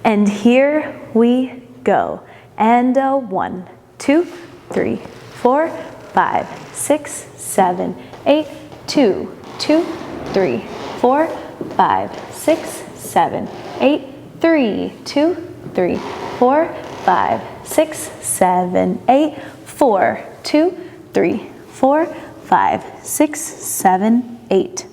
And here we go. And 1, 2, 3, 4, 5, 6, 7, 8, 2, 2, 3, 4, 5, 6, 7, 8, 3, 2, 3, 4, 5, 6, 7, 8, 4, 2, 3, 4, 5, 6, 7, 8.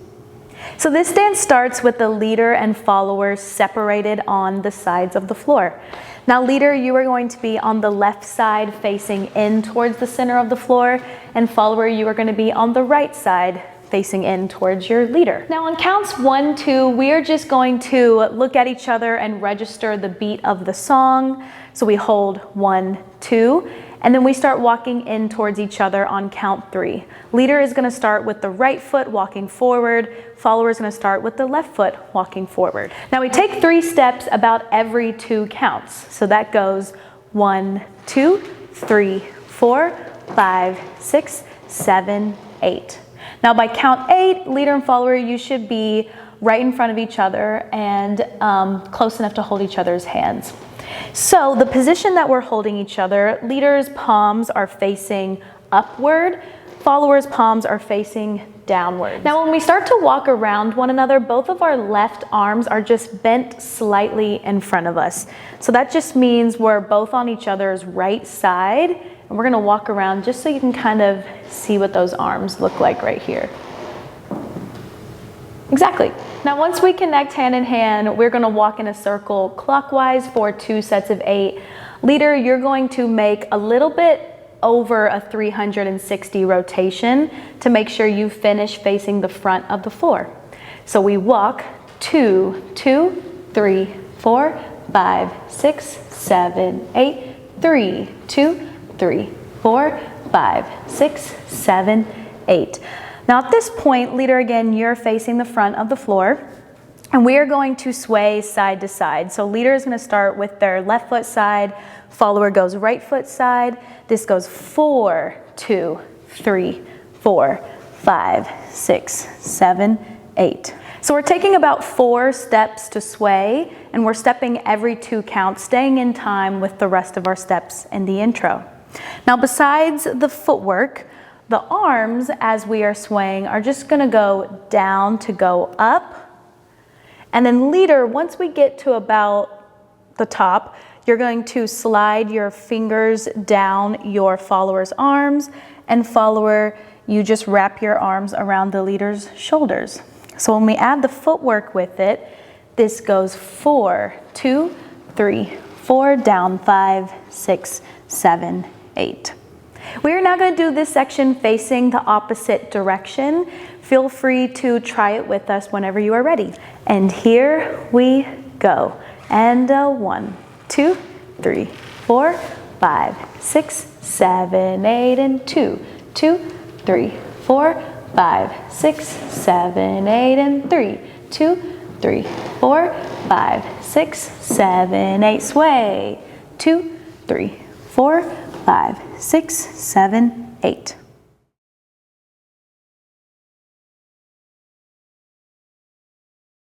So this dance starts with the leader and followers separated on the sides of the floor. Now leader, you are going to be on the left side facing in towards the center of the floor, and follower, you are going to be on the right side facing in towards your leader. Now on counts 1, 2, we are just going to look at each other and register the beat of the song. So we hold 1, 2, and then we start walking in towards each other on count 3. Leader is going to start with the right foot walking forward. Follower is going to start with the left foot walking forward. Now we take 3 steps about every 2 counts. So that goes 1, 2, 3, 4, 5, 6, 7, 8. Now by count 8, leader and follower, you should be right in front of each other and close enough to hold each other's hands. So the position that we're holding each other, leader's palms are facing upward, followers' palms are facing downward. Now when we start to walk around one another, both of our left arms are just bent slightly in front of us. So that just means we're both on each other's right side, and we're gonna walk around just so you can kind of see what those arms look like right here. Exactly. Now once we connect hand in hand, we're going to walk in a circle clockwise for 2 sets of 8. Leader, you're going to make a little bit over a 360 rotation to make sure you finish facing the front of the floor. So we walk 2, 2, 3, 4, 5, 6, 7, 8, 3, 2, 3, 4, 5, 6, 7, 8. Now at this point, leader, again, you're facing the front of the floor, and we are going to sway side to side. So leader is going to start with their left foot side, follower goes right foot side. This goes 4, 2, 3, 4, 5, 6, 7, 8. So we're taking about 4 steps to sway, and we're stepping every 2 counts, staying in time with the rest of our steps in the intro. Now besides the footwork, the arms, as we are swaying, are just going to go down to go up. And then leader, once we get to about the top, you're going to slide your fingers down your follower's arms, and follower, you just wrap your arms around the leader's shoulders. So when we add the footwork with it, this goes 4, 2, 3, 4, down 5, 6, 7, 8. We are now going to do this section facing the opposite direction. Feel free to try it with us whenever you are ready. And here we go. And 1, 2, 3, 4, 5, 6, 7, 8, and 2, 2, 3, 4, 5, 6, 7, 8, and 3, 2, 3, 4, 5, 6, 7, 8. Sway. 2, 3, 4, 5, 6, 7, 8.